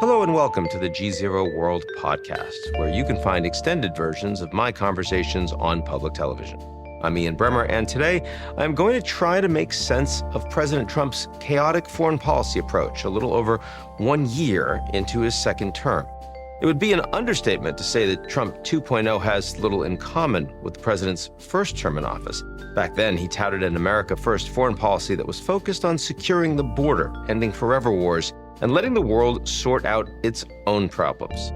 Hello and welcome to the GZERO World Podcast, where you can find extended versions of my conversations on public television. I'm Ian Bremmer, and today I'm going to try to make sense of President Trump's chaotic foreign policy approach a little over 1 year into his second term. It would be an understatement to say that Trump 2.0 has little in common with the president's first term in office. Back then, he touted an America First foreign policy that was focused on securing the border, ending forever wars, and letting the world sort out its own problems.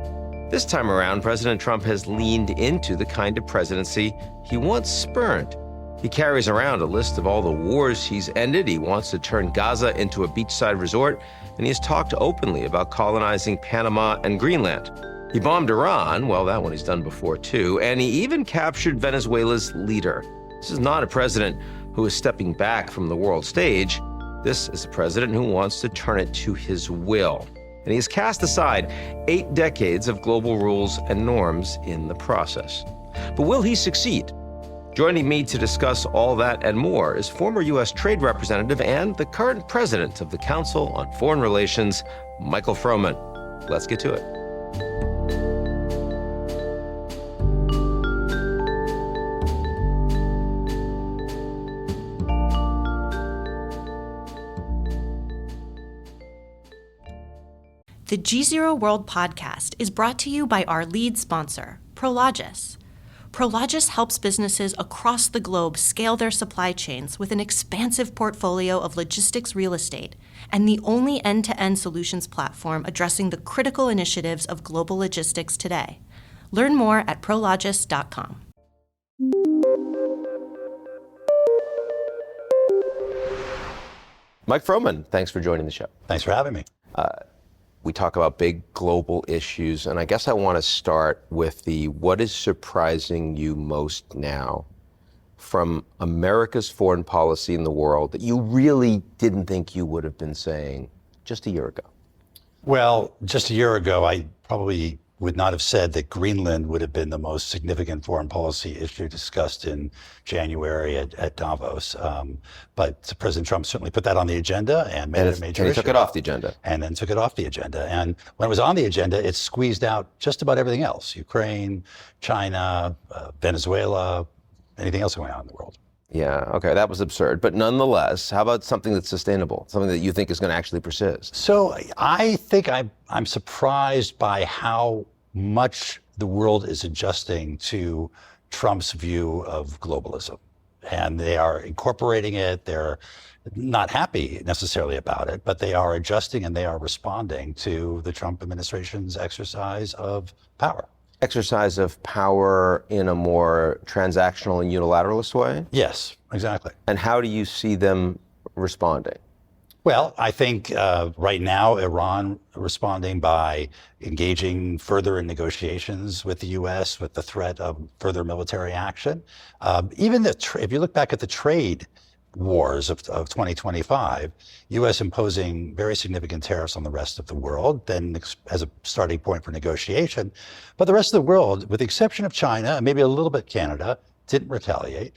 This time around, President Trump has leaned into the kind of presidency he once spurned. He carries around a list of all the wars he's ended. He wants to turn Gaza into a beachside resort, and he has talked openly about colonizing Panama and Greenland. He bombed Iran, well, that one he's done before too, and he even captured Venezuela's leader. This is not a president who is stepping back from the world stage. This is a president who wants to turn it to his will. And he has cast aside 8 decades of global rules and norms in the process. But will he succeed? Joining me to discuss all that and more is former U.S. Trade Representative and the current president of the Council on Foreign Relations, Michael Froman. Let's get to it. The GZERO World Podcast is brought to you by our lead sponsor, Prologis. Prologis helps businesses across the globe scale their supply chains with an expansive portfolio of logistics real estate and the only end-to-end solutions platform addressing the critical initiatives of global logistics today. Learn more at prologis.com. Mike Froman, thanks for joining the show. Thanks for having me. We talk about big global issues, and I guess I want to start with what is surprising you most now from America's foreign policy in the world that you really didn't think you would have been saying just a year ago? Well, just a year ago, I probably would not have said that Greenland would have been the most significant foreign policy issue discussed in January at Davos. But President Trump certainly put that on the agenda and made it a major issue. And he took it off the agenda. And then took it off the agenda. And when it was on the agenda, it squeezed out just about everything else. Ukraine, China, Venezuela, anything else going on in the world. Yeah, okay, that was absurd. But nonetheless, how about something that's sustainable, something that you think is going to actually persist? So I think I'm surprised by how much the world is adjusting to Trump's view of globalism. And they are incorporating it. They're not happy necessarily about it, but they are adjusting and they are responding to the Trump administration's exercise of power. Exercise of power in a more transactional and unilateralist way? Yes, exactly. And how do you see them responding? Well, I think right now, Iran responding by engaging further in negotiations with the U.S. with the threat of further military action. Even if you look back at the trade wars of 2025, U.S. imposing very significant tariffs on the rest of the world, then as a starting point for negotiation. But the rest of the world, with the exception of China and maybe a little bit Canada, didn't retaliate,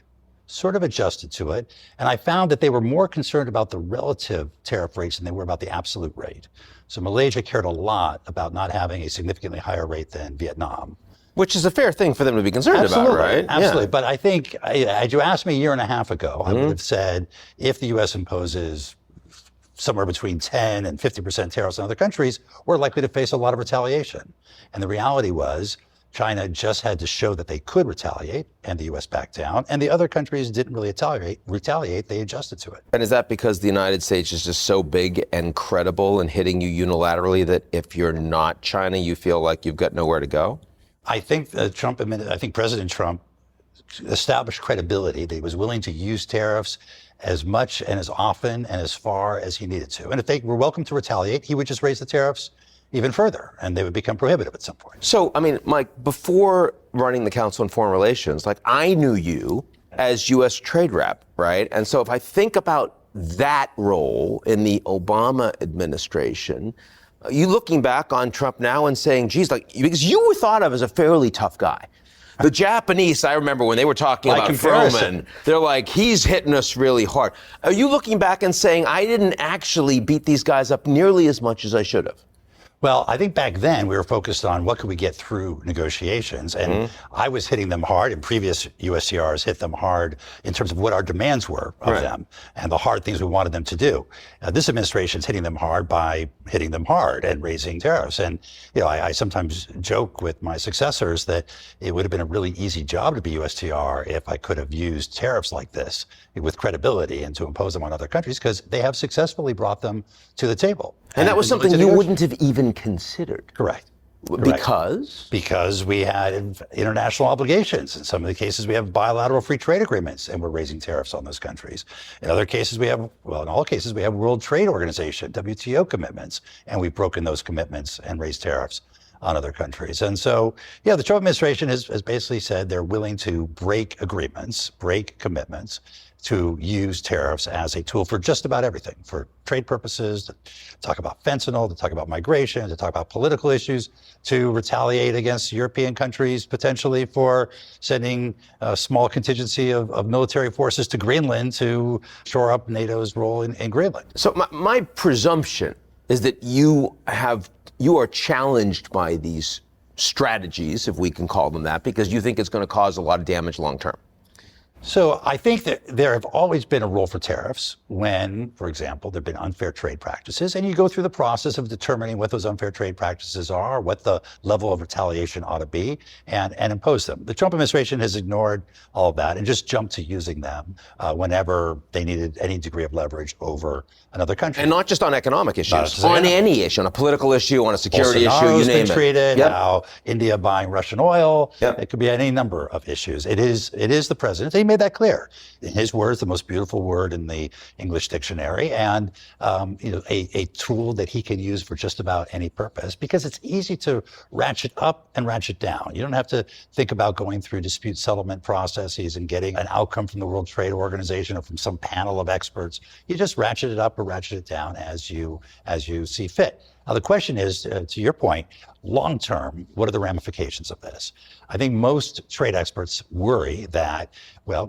sort of adjusted to it. And I found that they were more concerned about the relative tariff rates than they were about the absolute rate. So Malaysia cared a lot about not having a significantly higher rate than Vietnam. Which is a fair thing for them to be concerned about, right? Absolutely. Yeah. But I think, had you asked me a year and a half ago, I would have said, if the U.S. imposes somewhere between 10 and 50% tariffs on other countries, we're likely to face a lot of retaliation. And the reality was, China just had to show that they could retaliate, and the U.S. backed down, and the other countries didn't really retaliate, they adjusted to it. And is that because the United States is just so big and credible and hitting you unilaterally that if you're not China, you feel like you've got nowhere to go? I think President Trump established credibility that he was willing to use tariffs as much and as often and as far as he needed to. And if they were welcome to retaliate, he would just raise the tariffs even further, and they would become prohibitive at some point. So, I mean, Mike, before running the Council on Foreign Relations, I knew you as U.S. trade rep, right? And so if I think about that role in the Obama administration, you looking back on Trump now and saying, geez, because you were thought of as a fairly tough guy. The Japanese, I remember when they were talking about Froman, they're like, he's hitting us really hard. Are you looking back and saying, I didn't actually beat these guys up nearly as much as I should have? Well, I think back then we were focused on what could we get through negotiations. And I was hitting them hard, and previous USTRs hit them hard in terms of what our demands were of them and the hard things we wanted them to do. This administration's hitting them hard by hitting them hard and raising tariffs. And, I sometimes joke with my successors that it would have been a really easy job to be USTR if I could have used tariffs like this with credibility and to impose them on other countries, because they have successfully brought them to the table. And that was something you wouldn't have even considered. Correct. Because? Because we had international obligations. In some of the cases, we have bilateral free trade agreements, and we're raising tariffs on those countries. In other cases, in all cases, we have World Trade Organization, WTO commitments, and we've broken those commitments and raised tariffs on other countries. And so, the Trump administration has basically said they're willing to break agreements, break commitments, to use tariffs as a tool for just about everything, for trade purposes, to talk about fentanyl, to talk about migration, to talk about political issues, to retaliate against European countries potentially for sending a small contingency of military forces to Greenland to shore up NATO's role in Greenland. So my presumption is that you are challenged by these strategies, if we can call them that, because you think it's going to cause a lot of damage long term. So I think that there have always been a role for tariffs when, for example, there have been unfair trade practices, and you go through the process of determining what those unfair trade practices are, what the level of retaliation ought to be, and impose them. The Trump administration has ignored all of that and just jumped to using them whenever they needed any degree of leverage over another country. And not just on economic issues, on any issue, on a political issue, on a security issue, you Bolsonaro's name been it. treated, how India buying Russian oil. It could be any number of issues. It is the president. He made that clear. In his words, the most beautiful word in the English dictionary, and a tool that he can use for just about any purpose, because it's easy to ratchet up and ratchet down. You don't have to think about going through dispute settlement processes and getting an outcome from the World Trade Organization or from some panel of experts. You just ratchet it up or ratchet it down as you see fit. Now, the question is, to your point, long term, what are the ramifications of this? I think most trade experts worry that,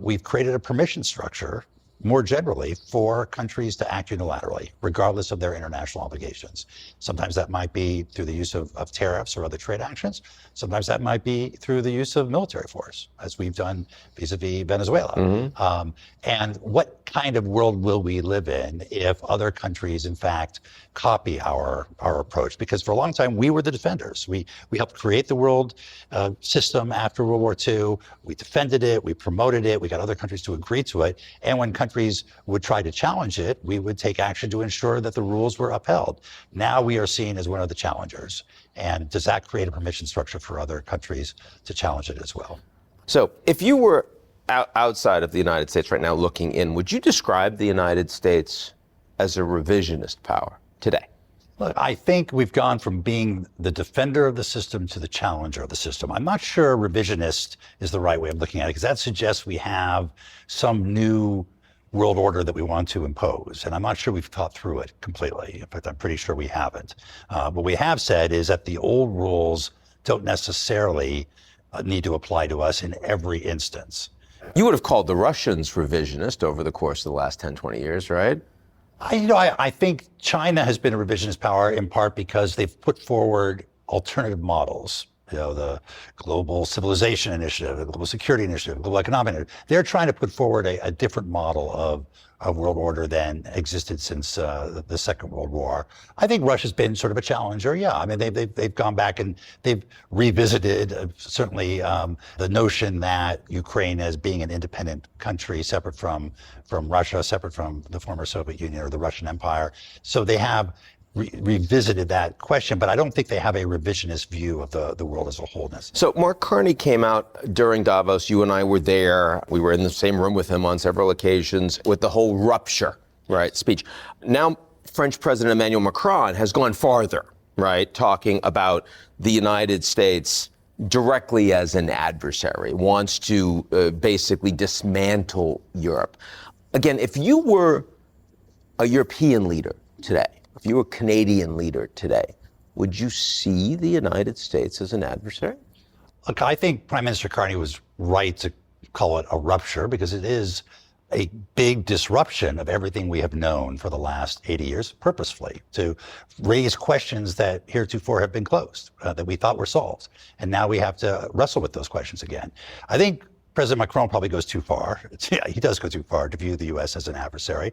we've created a permission structure more generally for countries to act unilaterally, regardless of their international obligations. Sometimes that might be through the use of tariffs or other trade actions. Sometimes that might be through the use of military force, as we've done vis-a-vis Venezuela. And what kind of world will we live in if other countries, in fact, copy our approach? Because for a long time, we were the defenders. We helped create the world system after World War II. We defended it, we promoted it, we got other countries to agree to it. And when countries would try to challenge it, we would take action to ensure that the rules were upheld. Now we are seen as one of the challengers. And does that create a permission structure for other countries to challenge it as well? So if you were outside of the United States right now looking in, would you describe the United States as a revisionist power today? Look, I think we've gone from being the defender of the system to the challenger of the system. I'm not sure revisionist is the right way of looking at it, because that suggests we have some new world order that we want to impose. And I'm not sure we've thought through it completely. In fact, I'm pretty sure we haven't. What we have said is that the old rules don't necessarily need to apply to us in every instance. You would have called the Russians revisionist over the course of the last 10, 20 years, right? I think China has been a revisionist power in part because they've put forward alternative models. The Global Civilization Initiative, the Global Security Initiative, Global Economic Initiative. They're trying to put forward a different model of world order than existed since the Second World War. I think Russia's been sort of a challenger. Yeah, I mean they've gone back and they've revisited certainly the notion that Ukraine as being an independent country, separate from Russia, separate from the former Soviet Union or the Russian Empire. So they have revisited that question, but I don't think they have a revisionist view of the world as a whole. So Mark Carney came out during Davos. You and I were there. We were in the same room with him on several occasions with the whole rupture, speech. Now, French President Emmanuel Macron has gone farther, talking about the United States directly as an adversary, wants to basically dismantle Europe. Again, if you were a European leader today, if you were a Canadian leader today, would you see the United States as an adversary? Look, I think Prime Minister Carney was right to call it a rupture because it is a big disruption of everything we have known for the last 80 years purposefully to raise questions that heretofore have been closed, that we thought were solved. And now we have to wrestle with those questions again. I think President Macron probably goes too far. He does go too far to view the U.S. as an adversary.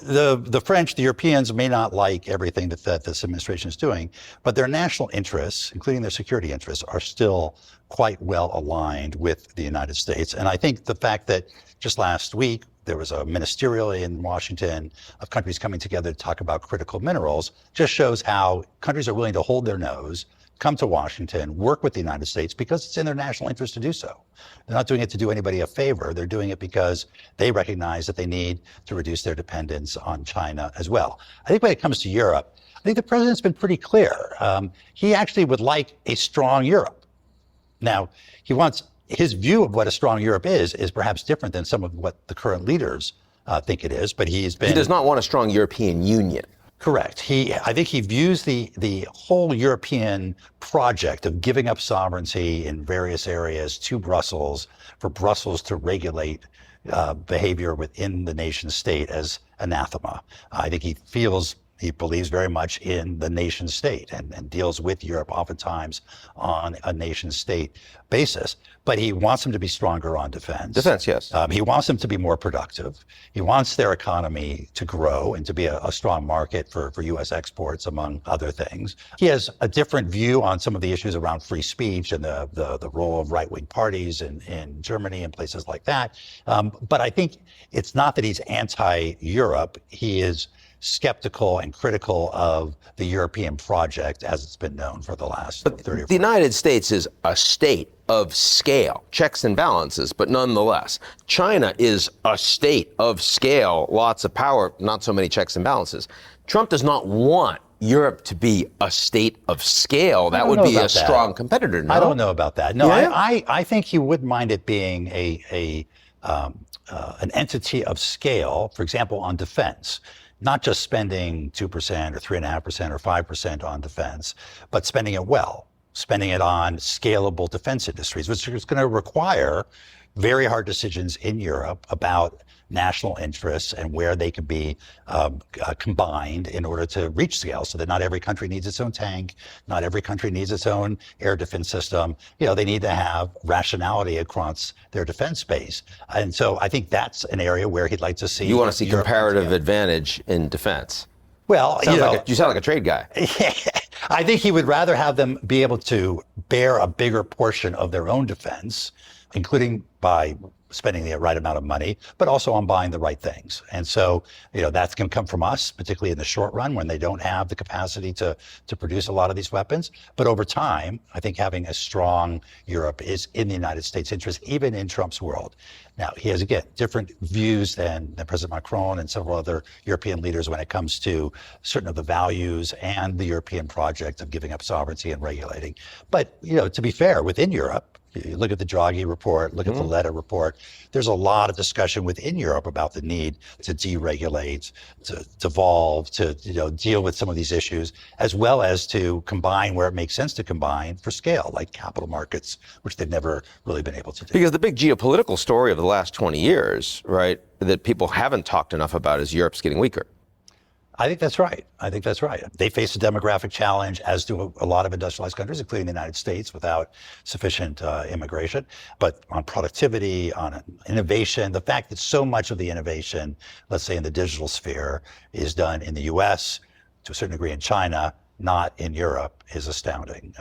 The French, the Europeans may not like everything that this administration is doing, but their national interests, including their security interests, are still quite well aligned with the United States. And I think the fact that just last week there was a ministerial in Washington of countries coming together to talk about critical minerals just shows how countries are willing to hold their nose, come to Washington, work with the United States because it's in their national interest to do so. They're not doing it to do anybody a favor. They're doing it because they recognize that they need to reduce their dependence on China as well. I think when it comes to Europe, I think the president's been pretty clear. He actually would like a strong Europe. Now, his view of what a strong Europe is perhaps different than some of what the current leaders think it is, but he does not want a strong European Union. Correct. I think he views the whole European project of giving up sovereignty in various areas to Brussels, for Brussels to regulate behavior within the nation state as anathema. I think he believes very much in the nation state and deals with Europe oftentimes on a nation state basis. But he wants them to be stronger on defense. Defense, yes. He wants them to be more productive. He wants their economy to grow and to be a strong market for U.S. exports, among other things. He has a different view on some of the issues around free speech and the role of right-wing parties in Germany and places like that. But I think it's not that he's anti-Europe. He is skeptical and critical of the European project as it's been known for the last 30 or 40 years. The United States is a state of scale, checks and balances, but nonetheless. China is a state of scale, lots of power, not so many checks and balances. Trump does not want Europe to be a state of scale. That would be a strong competitor, no? I don't know about that. No, yeah? I think he wouldn't mind it being an entity of scale, for example, on defense. Not just spending 2% or 3.5% or 5% on defense, but spending it well, spending it on scalable defense industries, which is going to require very hard decisions in Europe about national interests and where they can be combined in order to reach scale, so that not every country needs its own tank, not every country needs its own air defense system. They need to have rationality across their defense base. And so I think that's an area where he'd like to see. You want to see Europe comparative advantage in defense. Well, you sound like a trade guy. I think he would rather have them be able to bear a bigger portion of their own defense, including by spending the right amount of money, but also on buying the right things. And so, that's going to come from us, particularly in the short run when they don't have the capacity to produce a lot of these weapons. But over time, I think having a strong Europe is in the United States' interest, even in Trump's world. Now, he has, again, different views than President Macron and several other European leaders when it comes to certain of the values and the European project of giving up sovereignty and regulating. But, to be fair, within Europe, you look at the Draghi report, look at the Letta report, there's a lot of discussion within Europe about the need to deregulate, to devolve, to deal with some of these issues, as well as to combine where it makes sense to combine for scale, like capital markets, which they've never really been able to do. Because the big geopolitical story of the last 20 years, right, that people haven't talked enough about is Europe's getting weaker. I think that's right. They face a demographic challenge, as do a lot of industrialized countries, including the United States, without sufficient immigration. But on productivity, on innovation, the fact that so much of the innovation, let's say in the digital sphere, is done in the U.S., to a certain degree in China, not in Europe, is astounding.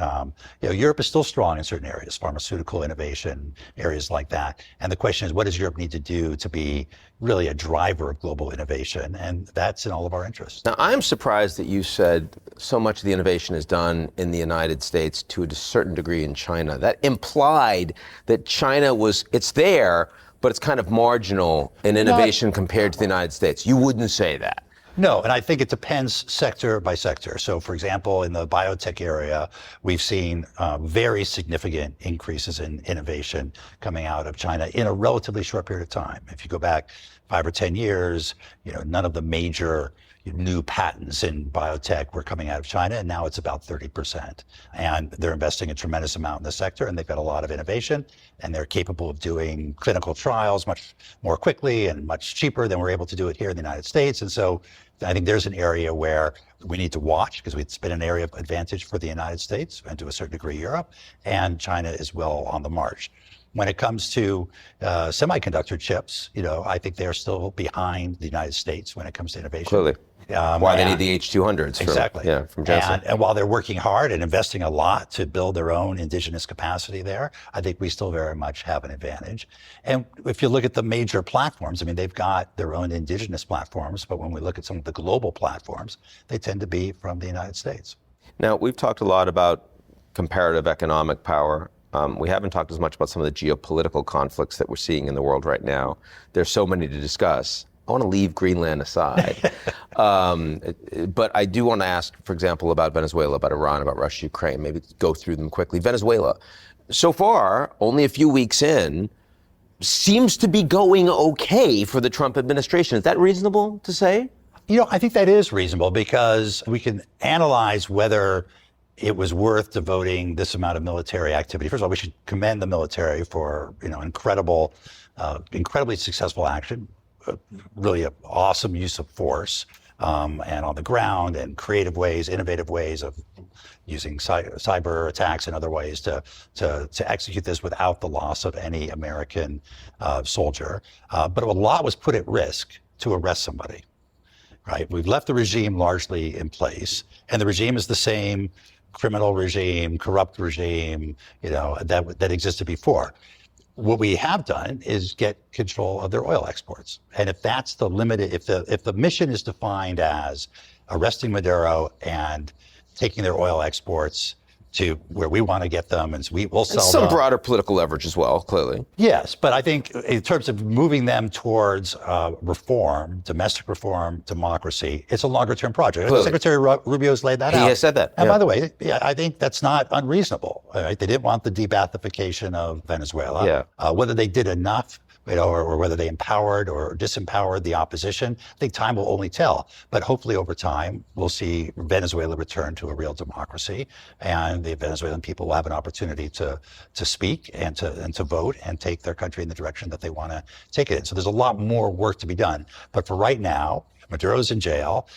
Europe is still strong in certain areas, pharmaceutical innovation, areas like that. And the question is, what does Europe need to do to be really a driver of global innovation? And that's in all of our interests. Now, I'm surprised that you said so much of the innovation is done in the United States to a certain degree in China. That implied that China it's there, but it's kind of marginal in innovation compared to the United States. You wouldn't say that. No, and I think it depends sector by sector. So, for example, in the biotech area, we've seen very significant increases in innovation coming out of China in a relatively short period of time. If you go back 5 or 10 years, none of the major new patents in biotech were coming out of China, and now it's about 30%. And they're investing a tremendous amount in the sector, and they've got a lot of innovation, and they're capable of doing clinical trials much more quickly and much cheaper than we're able to do it here in the United States. And so I think there's an area where we need to watch, because it's been an area of advantage for the United States and to a certain degree Europe, and China is well on the march. When it comes to semiconductor chips, I think they're still behind the United States when it comes to innovation. Clearly. Why they need the H200s. Exactly. From Jensen. And while they're working hard and investing a lot to build their own indigenous capacity there, I think we still very much have an advantage. And if you look at the major platforms, they've got their own indigenous platforms, but when we look at some of the global platforms, they tend to be from the United States. Now, we've talked a lot about comparative economic power. We haven't talked as much about some of the geopolitical conflicts that we're seeing in the world right now. There's so many to discuss. I want to leave Greenland aside. But I do want to ask, for example, about Venezuela, about Iran, about Russia, Ukraine, maybe go through them quickly. Venezuela, so far, only a few weeks in, seems to be going okay for the Trump administration. Is that reasonable to say? I think that is reasonable, because we can analyze whether it was worth devoting this amount of military activity. First of all, we should commend the military for, incredibly successful action, really an awesome use of force, and on the ground, and creative ways, innovative ways of using cyber attacks and other ways to execute this without the loss of any American soldier. But a lot was put at risk to arrest somebody, right? We've left the regime largely in place, and the regime is the same criminal regime, corrupt regime, that existed before. What we have done is get control of their oil exports. And if that's the limited, if the mission is defined as arresting Maduro and taking their oil exports to where we want to get them, and so we'll sell them. Some broader political leverage as well, clearly. Yes, but I think in terms of moving them towards reform, domestic reform, democracy, it's a longer-term project. Clearly. Secretary Rubio's laid that out. He has said that. And by the way, I think that's not unreasonable. Right? They didn't want the de-Baathification of Venezuela. Yeah. Whether they did enough, or whether they empowered or disempowered the opposition, I think time will only tell. But hopefully over time, we'll see Venezuela return to a real democracy, and the Venezuelan people will have an opportunity to speak and to vote and take their country in the direction that they want to take it in. So there's a lot more work to be done. But for right now, Maduro's in jail,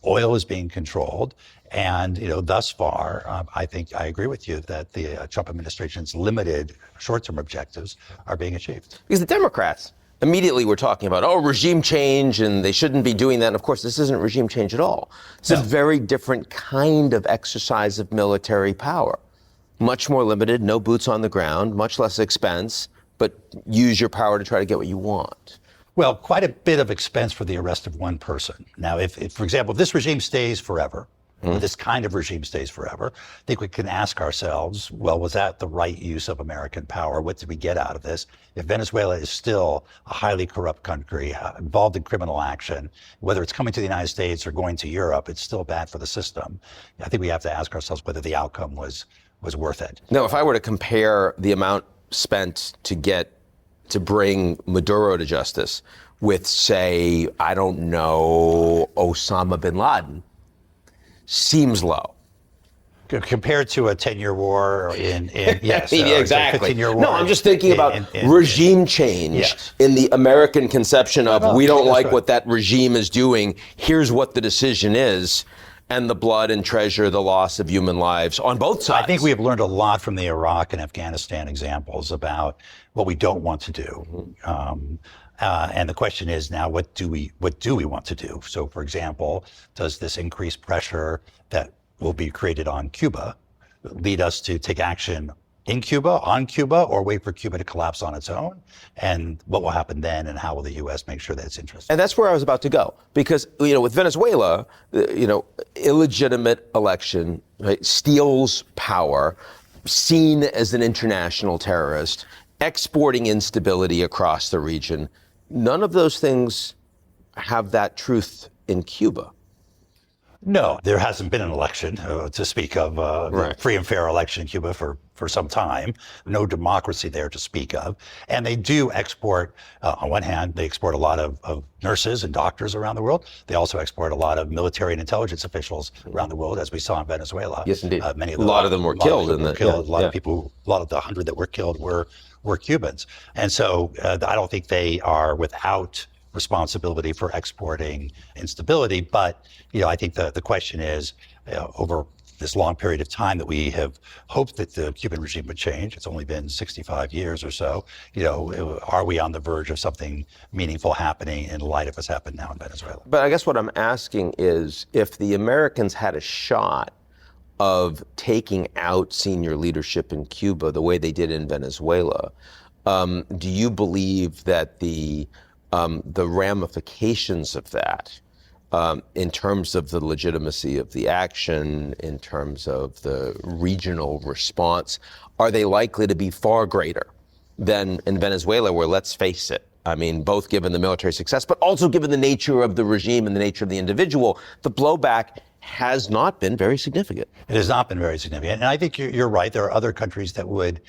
oil is being controlled, and thus far, I think I agree with you that the Trump administration's limited short-term objectives are being achieved. Because the Democrats immediately were talking about, regime change, and they shouldn't be doing that. And of course, this isn't regime change at all. It's a very different kind of exercise of military power. Much more limited, no boots on the ground, much less expense, but use your power to try to get what you want. Well, quite a bit of expense for the arrest of one person. Now, if for example, if this regime stays forever, this kind of regime stays forever, I think we can ask ourselves, well, was that the right use of American power? What did we get out of this? If Venezuela is still a highly corrupt country, involved in criminal action, whether it's coming to the United States or going to Europe, it's still bad for the system. I think we have to ask ourselves whether the outcome was worth it. Now, if I were to compare the amount spent to bring Maduro to justice with, say, I don't know, Osama bin Laden, seems low. Compared to a 10-year war yes. Exactly. 15-year war. No, I'm just thinking about regime change in the American conception of we don't like what that regime is doing. Here's what the decision is. And the blood and treasure, the loss of human lives on both sides. I think we have learned a lot from the Iraq and Afghanistan examples about what we don't want to do. And the question is now, what do we want to do? So, for example, does this increased pressure that will be created on Cuba lead us to take action in Cuba, on Cuba, or wait for Cuba to collapse on its own? And what will happen then, and how will the U.S. make sure that it's interested? And that's where I was about to go, because with Venezuela, illegitimate election, right, steals power, seen as an international terrorist, exporting instability across the region. None of those things have that truth in Cuba. No, there hasn't been an election to speak of, Right. free and fair election in Cuba for some time. No democracy there to speak of. And they do export, on one hand, they export a lot of nurses and doctors around the world. They also export a lot of military and intelligence officials around the world, as we saw in Venezuela. Yes, indeed. A lot of them were killed. A lot of the 100 that were killed were Cubans. And so I don't think they are without responsibility for exporting instability. But, I think the question is, over this long period of time that we have hoped that the Cuban regime would change, it's only been 65 years or so, are we on the verge of something meaningful happening in light of what's happened now in Venezuela? But I guess what I'm asking is, if the Americans had a shot of taking out senior leadership in Cuba the way they did in Venezuela, do you believe that the ramifications of that, in terms of the legitimacy of the action, in terms of the regional response, are they likely to be far greater than in Venezuela, where, let's face it, I mean, both given the military success, but also given the nature of the regime and the nature of the individual, the blowback has not been very significant. It has not been very significant. And I think you're right. There are other countries that would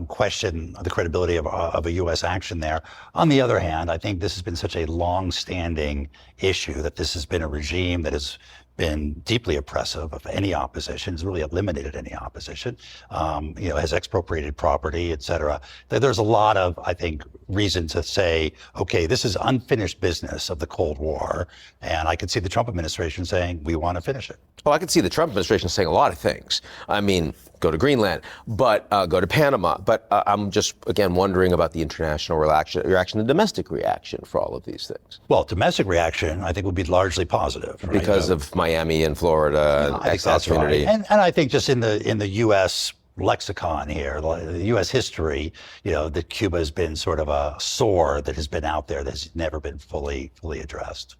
question the credibility of a U.S. action there. On the other hand, I think this has been such a long-standing issue, that this has been a regime that has been deeply oppressive of any opposition, has really eliminated any opposition, has expropriated property, et cetera. There's a lot of, I think, reason to say, okay, this is unfinished business of the Cold War. And I could see the Trump administration saying, we want to finish it. Well, I could see the Trump administration saying a lot of things. I mean, go to Greenland, but go to Panama. But I'm just, again, wondering about the international reaction, the domestic reaction for all of these things. Well, domestic reaction, I think, would be largely positive. Right? Because of Miami and Florida and expat community. Right. And I think just in the U.S. lexicon here, the U.S. history, that Cuba has been sort of a sore that has been out there that has never been fully addressed.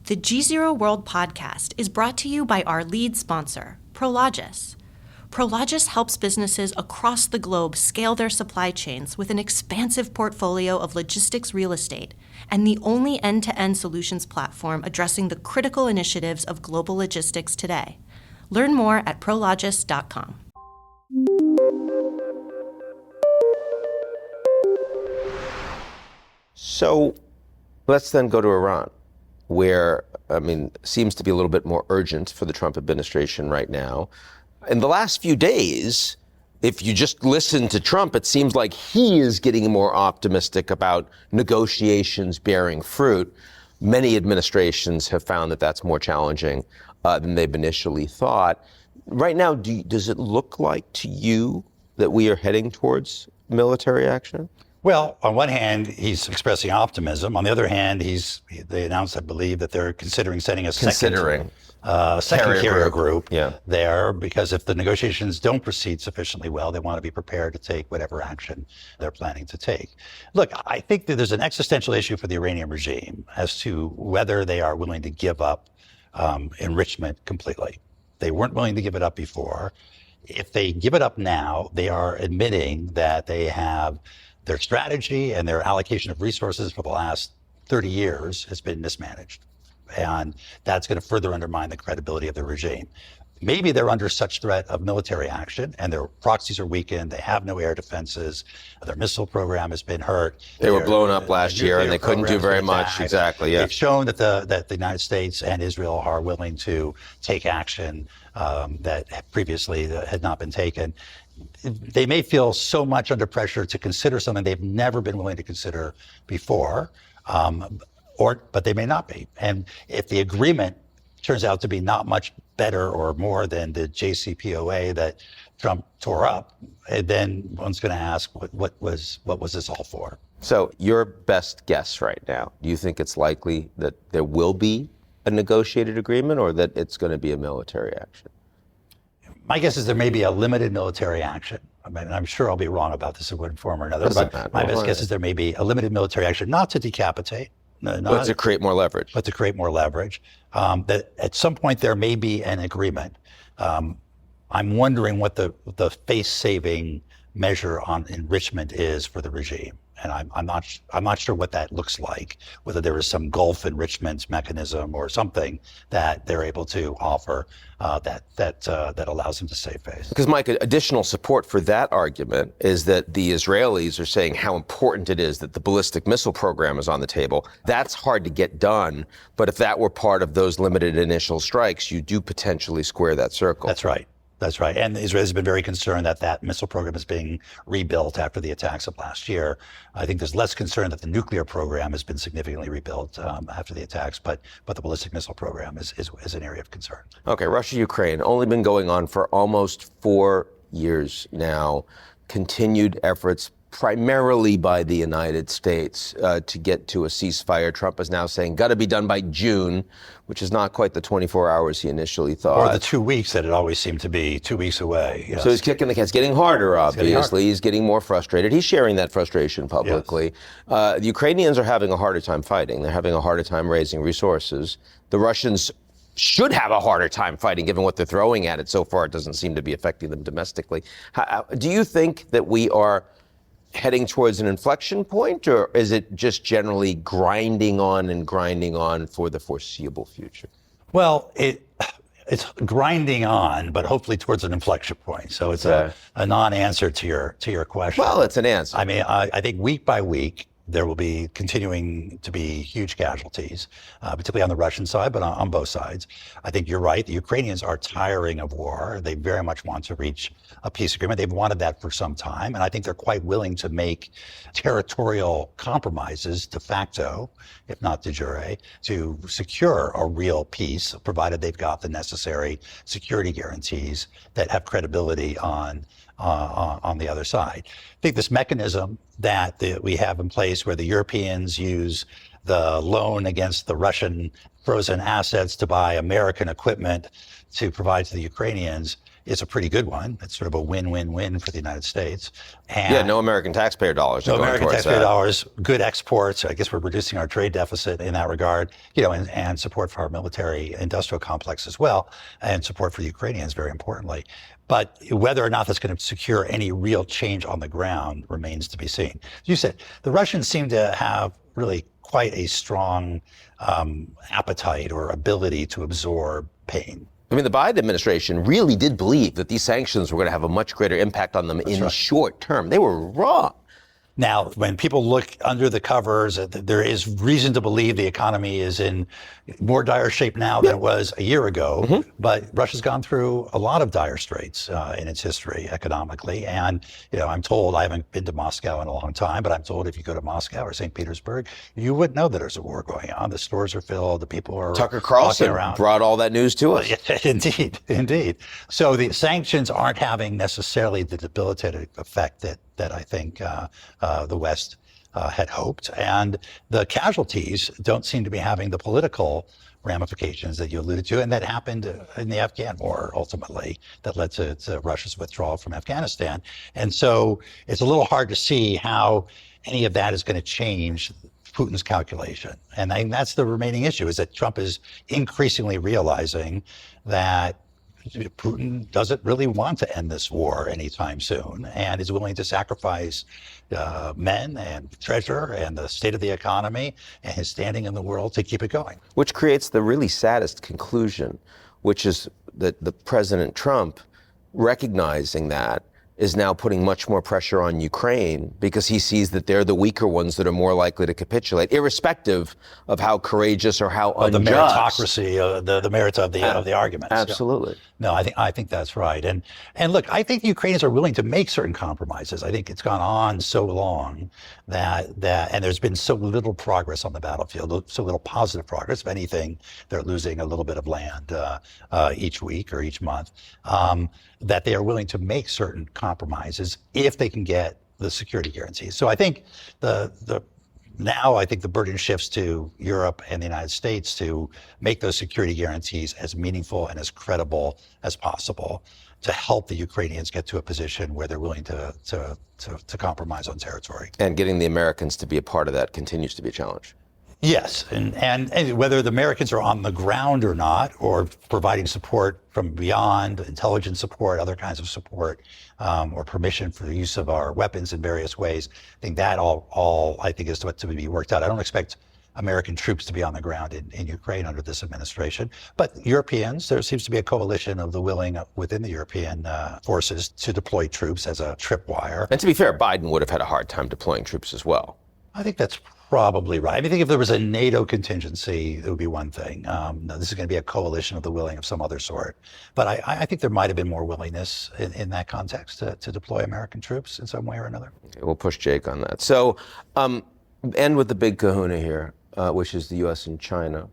The GZERO World Podcast is brought to you by our lead sponsor, Prologis. Prologis helps businesses across the globe scale their supply chains with an expansive portfolio of logistics real estate and the only end-to-end solutions platform addressing the critical initiatives of global logistics today. Learn more at prologis.com. So let's then go to Iran, where, seems to be a little bit more urgent for the Trump administration right now. In the last few days, if you just listen to Trump, it seems like he is getting more optimistic about negotiations bearing fruit. Many administrations have found that that's more challenging than they've initially thought. Right now, does it look like to you that we are heading towards military action? Well, on one hand, he's expressing optimism. On the other hand, they announced, I believe, that they're considering sending a second carrier group there, because if the negotiations don't proceed sufficiently well, they want to be prepared to take whatever action they're planning to take. Look, I think that there's an existential issue for the Iranian regime as to whether they are willing to give up enrichment completely. They weren't willing to give it up before. If they give it up now, they are admitting that they have their strategy and their allocation of resources for the last 30 years has been mismanaged. And that's going to further undermine the credibility of the regime. Maybe they're under such threat of military action and their proxies are weakened. They have no air defenses. Their missile program has been hurt. They were blown up last year and they couldn't do very much. Exactly. Yeah. They've shown that the United States and Israel are willing to take action that previously had not been taken. They may feel so much under pressure to consider something they've never been willing to consider before, but they may not be. And if the agreement turns out to be not much better or more than the JCPOA that Trump tore up, then one's going to ask, what was this all for? So your best guess right now, do you think it's likely that there will be a negotiated agreement or that it's going to be a military action? My guess is there may be a limited military action. I'm sure I'll be wrong about this in one form or another, but my best guess is there may be a limited military action, not to decapitate, but to create more leverage. That at some point there may be an agreement. I'm wondering what the face-saving measure on enrichment is for the regime. And I'm not sure what that looks like, whether there is some Gulf enrichment mechanism or something that they're able to offer that allows them to save face. Because, Mike, additional support for that argument is that the Israelis are saying how important it is that the ballistic missile program is on the table. That's hard to get done, but if that were part of those limited initial strikes, you do potentially square that circle. That's right. That's right. And the Israelis have been very concerned that that missile program is being rebuilt after the attacks of last year. I think there's less concern that the nuclear program has been significantly rebuilt after the attacks, but the ballistic missile program is an area of concern. Okay, Russia-Ukraine, only been going on for almost 4 years now. Continued efforts primarily by the United States to get to a ceasefire. Trump is now saying, got to be done by June, which is not quite the 24 hours he initially thought. Or the 2 weeks that it always seemed to be, 2 weeks away. Yes. So he's kicking the can. It's getting harder, obviously. He's getting more frustrated. He's sharing that frustration publicly. Yes. The Ukrainians are having a harder time fighting. They're having a harder time raising resources. The Russians should have a harder time fighting, given what they're throwing at it. So far, it doesn't seem to be affecting them domestically. Do you think that we are heading towards an inflection point, or is it just generally grinding on for the foreseeable future? Well, it's grinding on, but hopefully towards an inflection point. So it's a non-answer to your question. Well, it's an answer. I mean, I think week by week, there will be continuing to be huge casualties, particularly on the Russian side, but on both sides. I think you're right. The Ukrainians are tiring of war. They very much want to reach a peace agreement. They've wanted that for some time. And I think they're quite willing to make territorial compromises de facto, if not de jure, to secure a real peace, provided they've got the necessary security guarantees that have credibility on the other side. I think this mechanism that we have in place where the Europeans use the loan against the Russian frozen assets to buy American equipment to provide to the Ukrainians is a pretty good one. It's sort of a win-win-win for the United States. And no American taxpayer dollars. No American taxpayer dollars, good exports. I guess we're reducing our trade deficit in that regard, and support for our military industrial complex as well, and support for the Ukrainians, very importantly. But whether or not that's going to secure any real change on the ground remains to be seen. As you said, the Russians seem to have really quite a strong appetite or ability to absorb pain. I mean, the Biden administration really did believe that these sanctions were going to have a much greater impact on them in short term. They were wrong. Now, when people look under the covers, there is reason to believe the economy is in more dire shape now than it was a year ago. Mm-hmm. But Russia's gone through a lot of dire straits in its history economically. And, I'm told, I haven't been to Moscow in a long time, but I'm told if you go to Moscow or St. Petersburg, you wouldn't know that there's a war going on. The stores are filled, the people are Tucker Carlson around. Brought all that news to us. Indeed. So the sanctions aren't having necessarily the debilitating effect that I think the West had hoped. And the casualties don't seem to be having the political ramifications that you alluded to, and that happened in the Afghan war, ultimately, that led to Russia's withdrawal from Afghanistan. And so it's a little hard to see how any of that is going to change Putin's calculation. And I think that's the remaining issue, is that Trump is increasingly realizing that Putin doesn't really want to end this war anytime soon and is willing to sacrifice men and treasure and the state of the economy and his standing in the world to keep it going. Which creates the really saddest conclusion, which is that the President Trump, recognizing that, is now putting much more pressure on Ukraine because he sees that they're the weaker ones that are more likely to capitulate, irrespective of how courageous or how unjust. The meritocracy, the merit of the arguments. Absolutely. No, I think that's right. And look, I think the Ukrainians are willing to make certain compromises. I think it's gone on so long that and there's been so little progress on the battlefield, so little positive progress. If anything, they're losing a little bit of land each week or each month. That they are willing to make certain compromises if they can get the security guarantees. So I think now I think the burden shifts to Europe and the United States to make those security guarantees as meaningful and as credible as possible to help the Ukrainians get to a position where they're willing to compromise on territory. And getting the Americans to be a part of that continues to be a challenge. Yes, and whether the Americans are on the ground or not, or providing support from beyond, intelligence support, other kinds of support, or permission for the use of our weapons in various ways, I think that all I think is what to be worked out. I don't expect American troops to be on the ground in Ukraine under this administration, but Europeans, there seems to be a coalition of the willing within the European forces to deploy troops as a tripwire. And to be fair, Biden would have had a hard time deploying troops as well. I think that's probably right. I mean, I think if there was a NATO contingency, it would be one thing. No, this is going to be a coalition of the willing of some other sort. But I think there might have been more willingness in that context to deploy American troops in some way or another. Okay, we'll push Jake on that. So, end with the big kahuna here, which is the U.S. and China.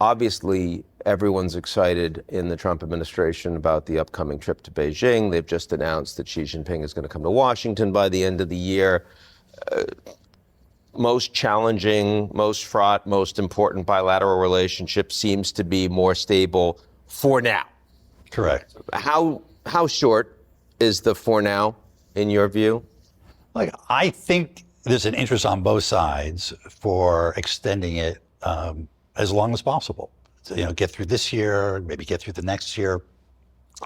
Obviously, everyone's excited in the Trump administration about the upcoming trip to Beijing. They've just announced that Xi Jinping is going to come to Washington by the end of the year. Most challenging, most fraught, most important bilateral relationship seems to be more stable for now. Correct. How short is the for now in your view? Like, I think there's an interest on both sides for extending it as long as possible. To, get through this year, maybe get through the next year.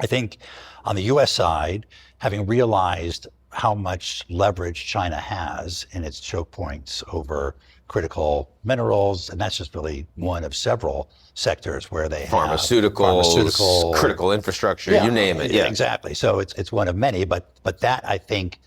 I think on the U.S. side, having realized how much leverage China has in its choke points over critical minerals, and that's just really one of several sectors where they have pharmaceuticals, critical infrastructure, you name it. Yeah, exactly. So it's one of many, but that I think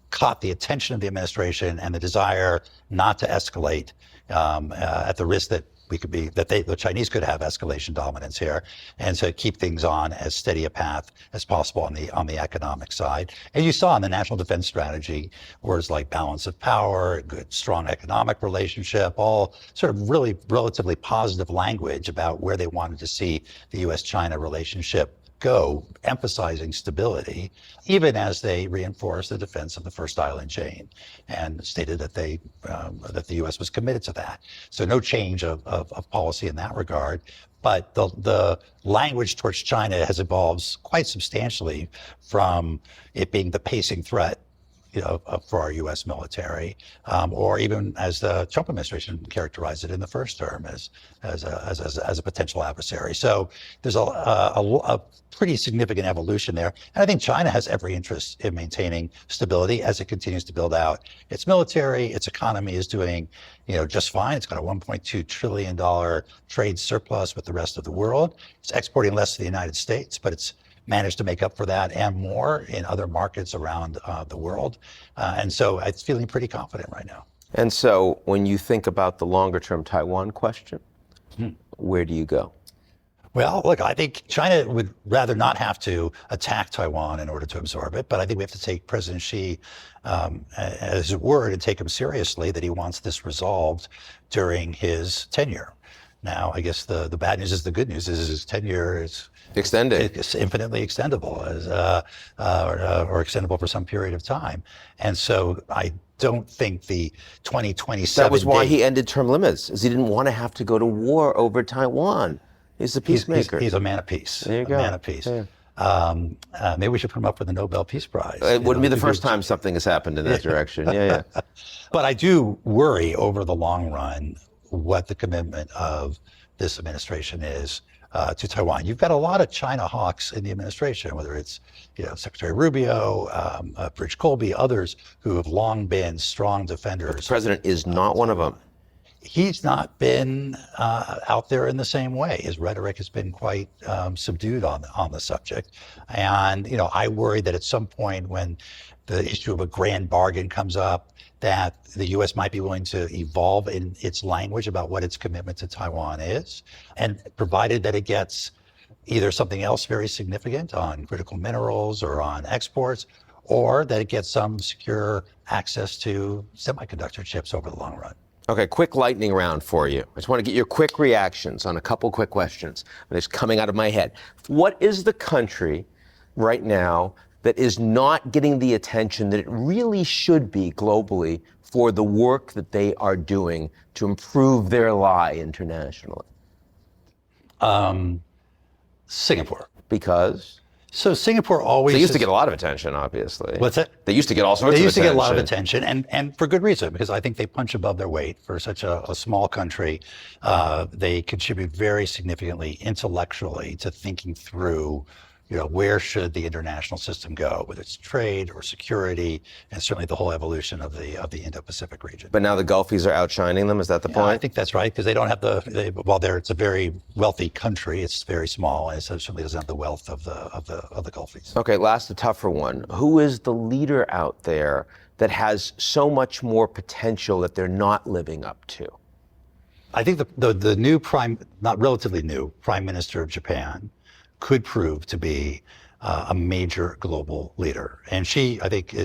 caught the attention of the administration and the desire not to escalate at the risk that the Chinese could have escalation dominance here, and to keep things on as steady a path as possible on the economic side. And you saw in the National Defense Strategy words like balance of power, good, strong economic relationship, all sort of really relatively positive language about where they wanted to see the U.S.-China relationship go, emphasizing stability, even as they reinforced the defense of the first island chain and stated that that the U.S. was committed to that. So no change of policy in that regard. But the language towards China has evolved quite substantially from it being the pacing threat for our U.S. military, or even as the Trump administration characterized it in the first term as a potential adversary. So there's a pretty significant evolution there, and I think China has every interest in maintaining stability as it continues to build out its military. Its economy is doing, just fine. It's got a $1.2 trillion trade surplus with the rest of the world. It's exporting less to the United States, but it's managed to make up for that and more in other markets around the world. And so it's feeling pretty confident right now. And so when you think about the longer term Taiwan question, where do you go? Well, look, I think China would rather not have to attack Taiwan in order to absorb it, but I think we have to take President Xi as his word and take him seriously that he wants this resolved during his tenure. Now, I guess the bad news is the good news is his tenure is extended. It's infinitely extendable, or extendable for some period of time. And so I don't think the 2027 That was why he ended term limits, is he didn't want to have to go to war over Taiwan. He's a peacemaker. He's a man of peace. There you go. A man of peace. Yeah. Maybe we should put him up for the Nobel Peace Prize. It wouldn't be the first time something has happened in that direction. Yeah. But I do worry over the long run what the commitment of this administration is to Taiwan. You've got a lot of China hawks in the administration, whether it's Secretary Rubio, Bridge Colby, others who have long been strong defenders. But the president is not one of them. He's not been out there in the same way. His rhetoric has been quite subdued on the subject. And, I worry that at some point when the issue of a grand bargain comes up, that the U.S. might be willing to evolve in its language about what its commitment to Taiwan is, and provided that it gets either something else very significant on critical minerals or on exports, or that it gets some secure access to semiconductor chips over the long run. Okay, quick lightning round for you. I just want to get your quick reactions on a couple quick questions. It's coming out of my head. What is the country right now that is not getting the attention that it really should be globally for the work that they are doing to improve their lie internationally? Singapore. Because? So Singapore always They used to get a lot of attention, obviously. What's that? They used to get all sorts of attention. They used to get a lot of attention, and for good reason, because I think they punch above their weight for such a small country. They contribute very significantly intellectually to thinking through, where should the international system go, whether it's trade or security, and certainly the whole evolution of the Indo-Pacific region. But now the Gulfies are outshining them. Is that the point? I think that's right, because they don't have it's a very wealthy country. It's very small, and it certainly doesn't have the wealth of the Gulfies. Okay, last, a tougher one. Who is the leader out there that has so much more potential that they're not living up to? I think the new not relatively new Prime Minister of Japan could prove to be a major global leader. And she, I think,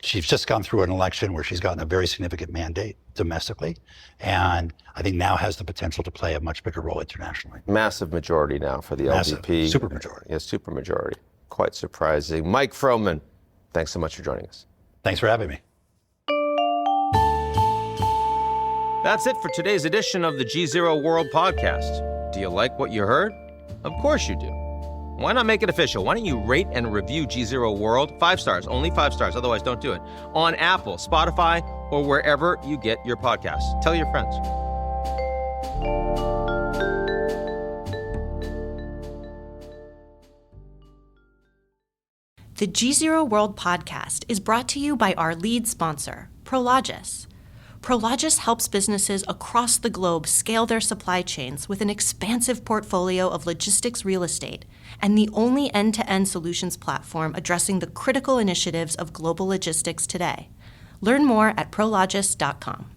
she's just gone through an election where she's gotten a very significant mandate domestically, and I think now has the potential to play a much bigger role internationally. Massive majority now for the LDP. Supermajority. Yes, supermajority. Quite surprising. Mike Froman, thanks so much for joining us. Thanks for having me. That's it for today's edition of the GZERO World Podcast. Do you like what you heard? Of course you do. Why not make it official? Why don't you rate and review GZERO World? 5 stars, only 5 stars, otherwise don't do it. On Apple, Spotify, or wherever you get your podcasts. Tell your friends. The GZERO World Podcast is brought to you by our lead sponsor, Prologis. Prologis helps businesses across the globe scale their supply chains with an expansive portfolio of logistics real estate and the only end-to-end solutions platform addressing the critical initiatives of global logistics today. Learn more at prologis.com.